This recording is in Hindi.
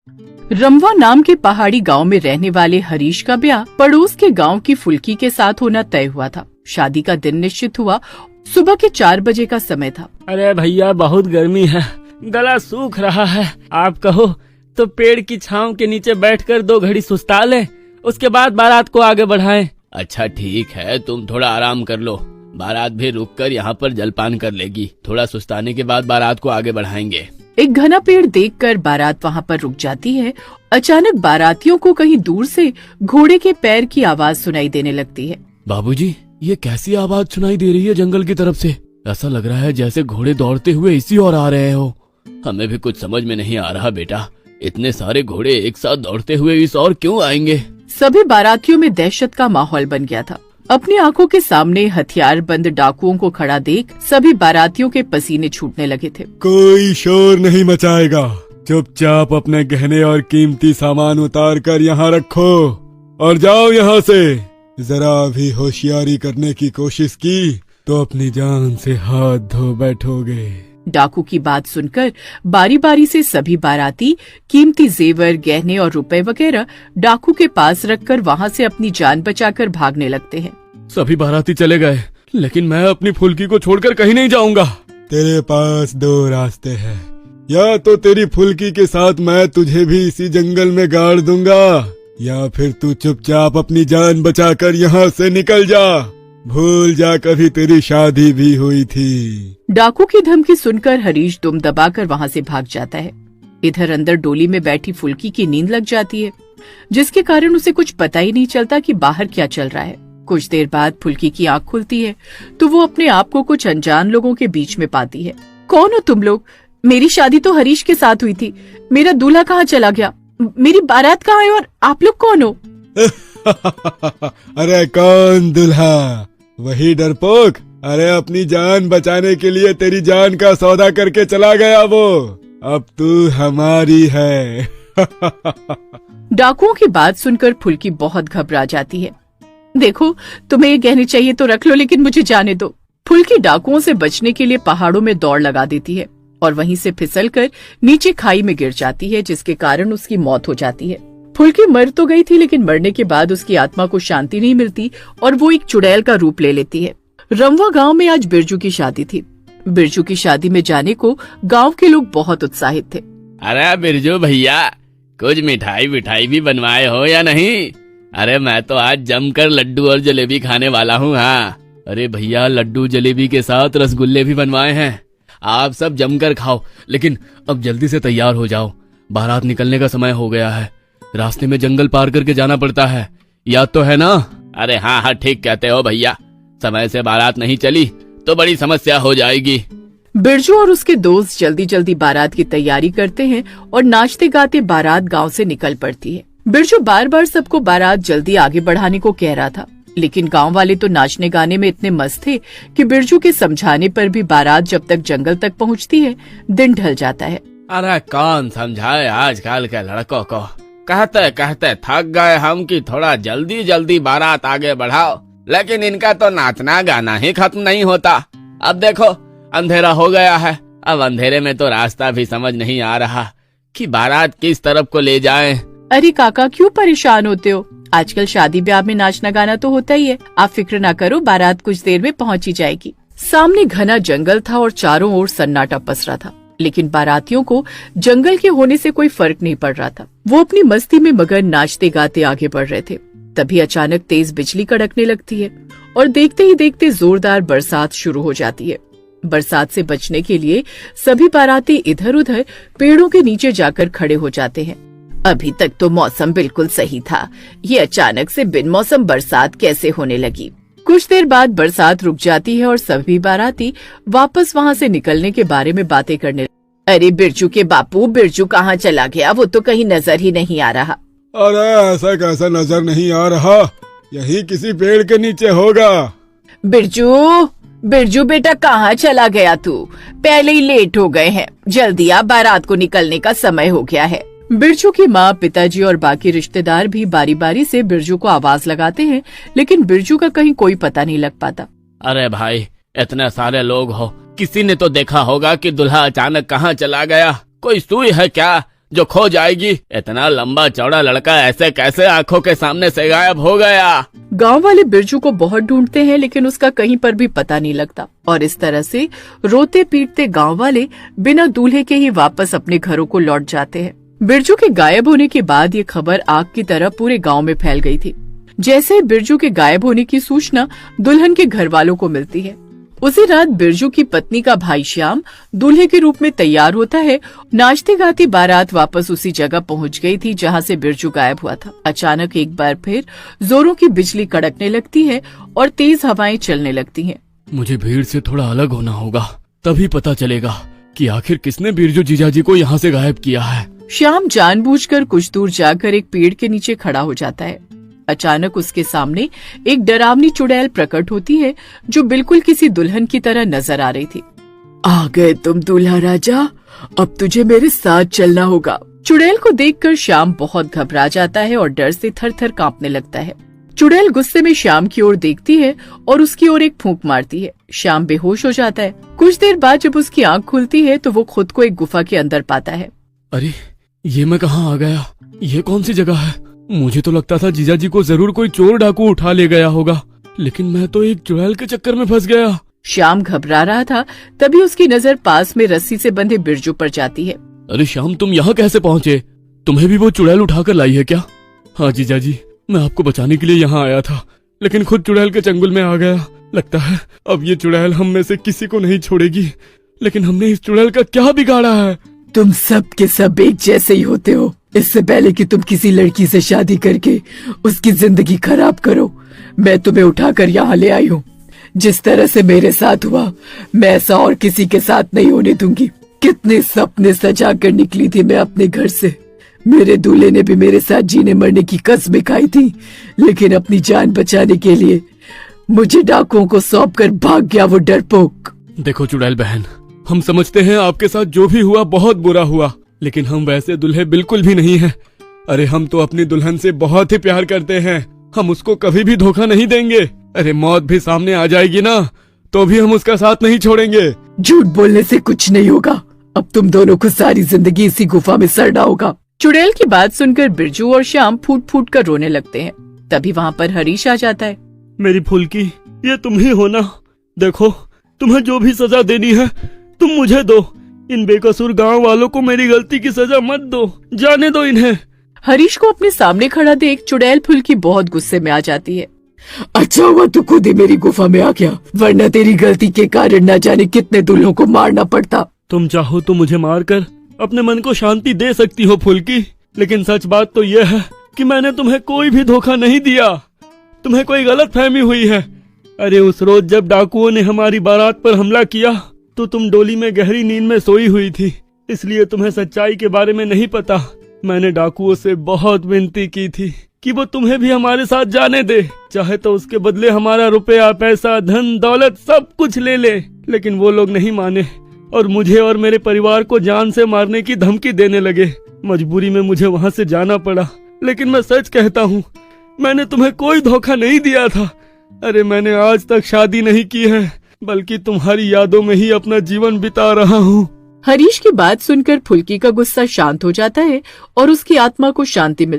रमवा नाम के पहाड़ी गांव में रहने वाले हरीश का ब्याह पड़ोस के गांव की फुल्की के साथ होना तय हुआ था। शादी का दिन निश्चित हुआ। सुबह के 4 बजे का समय था। अरे भैया बहुत गर्मी है, गला सूख रहा है। आप कहो तो पेड़ की छांव के नीचे बैठकर 2 घड़ी सुस्ता लें, उसके बाद बारात को आगे बढ़ाएं। अच्छा ठीक है, तुम थोड़ा आराम कर लो, बारात भी रुककर यहाँ पर जलपान कर लेगी। थोड़ा सुस्ताने के बाद बारात को आगे बढ़ाएंगे। एक घना पेड़ देखकर बारात वहाँ पर रुक जाती है। अचानक बारातियों को कहीं दूर से घोड़े के पैर की आवाज सुनाई देने लगती है। बाबूजी, ये कैसी आवाज सुनाई दे रही है जंगल की तरफ से? ऐसा लग रहा है जैसे घोड़े दौड़ते हुए इसी ओर आ रहे हो। हमें भी कुछ समझ में नहीं आ रहा बेटा, इतने सारे घोड़े एक साथ दौड़ते हुए इस ओर क्यों आएंगे? सभी बारातियों में दहशत का माहौल बन गया था। अपनी आंखों के सामने हथियार बंद डाकुओं को खड़ा देख सभी बारातियों के पसीने छूटने लगे थे। कोई शोर नहीं मचाएगा, चुपचाप अपने गहने और कीमती सामान उतार कर यहाँ रखो और जाओ यहाँ से। जरा भी होशियारी करने की कोशिश की तो अपनी जान से हाथ धो बैठोगे। डाकू की बात सुनकर बारी बारी से सभी बाराती कीमती जेवर, गहने और रुपए वगैरह डाकू के पास रखकर वहाँ से अपनी जान बचाकर भागने लगते हैं। सभी बाराती चले गए, लेकिन मैं अपनी फुल्की को छोड़कर कहीं नहीं जाऊंगा। तेरे पास 2 रास्ते हैं, या तो तेरी फुल्की के साथ मैं तुझे भी इसी जंगल में गाड़ दूंगा, या फिर तू चुपचाप अपनी जान बचाकर यहाँ से निकल जा। भूल जा कभी तेरी शादी भी हुई थी। डाकू की धमकी सुनकर हरीश दुम दबाकर वहाँ से भाग जाता है। इधर अंदर डोली में बैठी फुल्की की नींद लग जाती है, जिसके कारण उसे कुछ पता ही नहीं चलता कि बाहर क्या चल रहा है। कुछ देर बाद फुल्की की आंख खुलती है तो वो अपने आप को कुछ अनजान लोगों के बीच में पाती है। कौन हो तुम लोग? मेरी शादी तो हरीश के साथ हुई थी, मेरा दूल्हा कहाँ चला गया? मेरी बारात कहाँ है और आप लोग कौन हो? अरे कौन दूल्हा? वही डरपोक। अरे अपनी जान बचाने के लिए तेरी जान का सौदा करके चला गया वो, अब तू हमारी है। डाकुओं की बात सुनकर फुल्की बहुत घबरा जाती है। देखो, तुम्हें ये गहने चाहिए तो रख लो, लेकिन मुझे जाने दो। फुल्की डाकुओं से बचने के लिए पहाड़ों में दौड़ लगा देती है और वहीं से फिसलकर नीचे खाई में गिर जाती है, जिसके कारण उसकी मौत हो जाती है। फुल्की मर तो गई थी, लेकिन मरने के बाद उसकी आत्मा को शांति नहीं मिलती और वो एक चुड़ैल का रूप ले लेती है। रमवा गांव में आज बिरजू की शादी थी। बिरजू की शादी में जाने को गांव के लोग बहुत उत्साहित थे। अरे बिरजू भैया, कुछ मिठाई विठाई भी बनवाए हो या नहीं? अरे मैं तो आज जमकर लड्डू और जलेबी खाने वाला हूँ। हाँ, अरे भैया, लड्डू जलेबी के साथ रसगुल्ले भी बनवाए हैं, आप सब जमकर खाओ। लेकिन अब जल्दी से तैयार हो जाओ, बारात निकलने का समय हो गया है। रास्ते में जंगल पार करके जाना पड़ता है, याद तो है ना? अरे हाँ हाँ, ठीक कहते हो भैया, समय से बारात नहीं चली तो बड़ी समस्या हो जाएगी। बिरजू और उसके दोस्त जल्दी जल्दी बारात की तैयारी करते हैं और नाचते गाते बारात गांव से निकल पड़ती है। बिरजू बार बार सबको बारात जल्दी आगे बढ़ाने को कह रहा था, लेकिन गांव वाले तो नाचने गाने में इतने मस्त थे कि बिरजू के समझाने पर भी बारात जब तक जंगल तक पहुंचती है, दिन ढल जाता है। अरे कौन समझाए आजकल के लड़कों को, कहते कहते थक गए हम कि थोड़ा जल्दी जल्दी बारात आगे बढ़ाओ, लेकिन इनका तो नाचना गाना ही खत्म नहीं होता। अब देखो अंधेरा हो गया है, अब अंधेरे में तो रास्ता भी समझ नहीं आ रहा कि बारात किस तरफ को ले जाएं। अरे काका, क्यों परेशान होते हो? आजकल शादी ब्याह में नाचना गाना तो होता ही है। आप फिक्र ना करो, बारात कुछ देर में पहुंच ही जाएगी। सामने घना जंगल था और चारों ओर सन्नाटा पसरा था, लेकिन बारातियों को जंगल के होने से कोई फर्क नहीं पड़ रहा था। वो अपनी मस्ती में मगन नाचते गाते आगे बढ़ रहे थे। तभी अचानक तेज बिजली कड़कने लगती है और देखते ही देखते जोरदार बरसात शुरू हो जाती है। बरसात से बचने के लिए सभी बाराती इधर उधर पेड़ों के नीचे जाकर खड़े हो जाते हैं। अभी तक तो मौसम बिल्कुल सही था, ये अचानक से बिन मौसम बरसात कैसे होने लगी? कुछ देर बाद बरसात रुक जाती है और सभी बाराती वापस वहाँ से निकलने के बारे में बातें करने लगे। अरे बिरजू के बापू, बिरजू कहाँ चला गया? वो तो कहीं नजर ही नहीं आ रहा। अरे ऐसा कैसा नजर नहीं आ रहा, यही किसी पेड़ के नीचे होगा। बिरजू, बिरजू बेटा कहाँ चला गया तू? पहले ही लेट हो गए हैं, जल्दी आ, बारात को निकलने का समय हो गया है। बिरजू की माँ, पिताजी और बाकी रिश्तेदार भी बारी बारी से बिरजू को आवाज लगाते हैं, लेकिन बिरजू का कहीं कोई पता नहीं लग पाता। अरे भाई, इतने सारे लोग हो, किसी ने तो देखा होगा कि दूल्हा अचानक कहाँ चला गया। कोई सुई है क्या? जो खो जाएगी। इतना लंबा चौड़ा लड़का ऐसे कैसे आंखों के सामने से गायब हो गया? गांव वाले बिरजू को बहुत ढूंढते हैं लेकिन उसका कहीं पर भी पता नहीं लगता और इस तरह से रोते पीटते गांव वाले बिना दूल्हे के ही वापस अपने घरों को लौट जाते हैं। बिरजू के गायब होने के बाद ये खबर आग की तरह पूरे गांव में फैल गई थी। जैसे ही बिरजू के गायब होने की सूचना दुल्हन के घर वालों को मिलती है, उसी रात बिरजू की पत्नी का भाई श्याम दूल्हे के रूप में तैयार होता है। नाचती गाती बारात वापस उसी जगह पहुंच गई थी जहां से बिरजू गायब हुआ था। अचानक एक बार फिर जोरों की बिजली कड़कने लगती है और तेज हवाएं चलने लगती हैं। मुझे भीड़ से थोड़ा अलग होना होगा, तभी पता चलेगा कि आखिर किसने बिरजू जीजाजी को यहाँ से गायब किया है। श्याम जानबूझकर कुछ दूर जाकर एक पेड़ के नीचे खड़ा हो जाता है। अचानक उसके सामने एक डरावनी चुड़ैल प्रकट होती है जो बिल्कुल किसी दुल्हन की तरह नजर आ रही थी। आ गए तुम दूल्हा राजा, अब तुझे मेरे साथ चलना होगा। चुड़ैल को देखकर श्याम बहुत घबरा जाता है और डर से थर-थर कांपने लगता है। चुड़ैल गुस्से में श्याम की ओर देखती है और उसकी ओर एक फूंक मारती है। श्याम बेहोश हो जाता है। कुछ देर बाद जब उसकी आंख खुलती है तो वो खुद को एक गुफा के अंदर पाता है। अरे ये मैं कहाँ आ गया? ये कौन सी जगह है? मुझे तो लगता था जीजाजी को जरूर कोई चोर डाकू उठा ले गया होगा, लेकिन मैं तो एक चुड़ैल के चक्कर में फंस गया। श्याम घबरा रहा था, तभी उसकी नजर पास में रस्सी से बंधे बिरजू पर जाती है। अरे श्याम, तुम यहाँ कैसे पहुँचे? तुम्हें भी वो चुड़ैल उठाकर लाई है क्या? हाँ जीजाजी, मैं आपको बचाने के लिए यहाँ आया था, लेकिन खुद चुड़ैल के चंगुल में आ गया। लगता है अब ये चुड़ैल हम में से किसी को नहीं छोड़ेगी। लेकिन हमने इस चुड़ैल का क्या बिगाड़ा है? तुम सब के सब एक जैसे ही होते हो। इससे पहले कि तुम किसी लड़की से शादी करके उसकी जिंदगी खराब करो, मैं तुम्हें उठाकर यहाँ ले आई हूँ। जिस तरह से मेरे साथ हुआ, मैं ऐसा और किसी के साथ नहीं होने दूंगी। कितने सपने सजा कर निकली थी मैं अपने घर से। मेरे दूल्हे ने भी मेरे साथ जीने मरने की कसमें खाई थी, लेकिन अपनी जान बचाने के लिए मुझे डाकुओं को सौंपकर भाग गया वो डरपोक। देखो चुड़ैल बहन, हम समझते हैं आपके साथ जो भी हुआ बहुत बुरा हुआ, लेकिन हम वैसे दुल्हे बिल्कुल भी नहीं हैं। अरे हम तो अपनी दुल्हन से बहुत ही प्यार करते हैं, हम उसको कभी भी धोखा नहीं देंगे। अरे मौत भी सामने आ जाएगी ना, तो भी हम उसका साथ नहीं छोड़ेंगे। झूठ बोलने से कुछ नहीं होगा। अब तुम दोनों को सारी जिंदगी इसी गुफा में सड़ना होगा। चुड़ैल की बात सुनकर बिरजू और श्याम फूट फूट कर रोने लगते हैं। तभी वहाँ पर हरीश आ जाता है। मेरी फुल्की, ये तुम ही हो ना? देखो, तुम्हें जो भी सजा देनी है तुम मुझे दो। इन बेकसूर गांव वालों को मेरी गलती की सजा मत दो, जाने दो इन्हें। हरीश को अपने सामने खड़ा देख चुड़ैल फुल्की बहुत गुस्से में आ जाती है। अच्छा हुआ तू खुद ही मेरी गुफा में आ गया, वरना तेरी गलती के कारण न जाने कितने दूल्हों को मारना पड़ता। तुम चाहो तो मुझे मारकर अपने मन को शांति दे सकती हो फुल्की, लेकिन सच बात तो यह है कि मैंने तुम्हें कोई भी धोखा नहीं दिया। तुम्हें कोई गलत फहमी हुई है। अरे उस रोज जब डाकुओं ने हमारी बारात पर हमला किया तो तुम डोली में गहरी नींद में सोई हुई थी, इसलिए तुम्हें सच्चाई के बारे में नहीं पता। मैंने डाकुओं से बहुत विनती की थी कि वो तुम्हें भी हमारे साथ जाने दे, चाहे तो उसके बदले हमारा रुपया, पैसा, धन दौलत सब कुछ ले ले, लेकिन वो लोग नहीं माने और मुझे और मेरे परिवार को जान से मारने की धमकी देने लगे। मजबूरी में मुझे वहाँ से जाना पड़ा, लेकिन मैं सच कहता हूँ, मैंने तुम्हें कोई धोखा नहीं दिया था। अरे मैंने आज तक शादी नहीं की है, बल्कि तुम्हारी यादों में ही अपना जीवन बिता रहा हूँ। हरीश की बात सुनकर फुल्की का गुस्सा शांत हो जाता है और उसकी आत्मा को शांति मिलती है।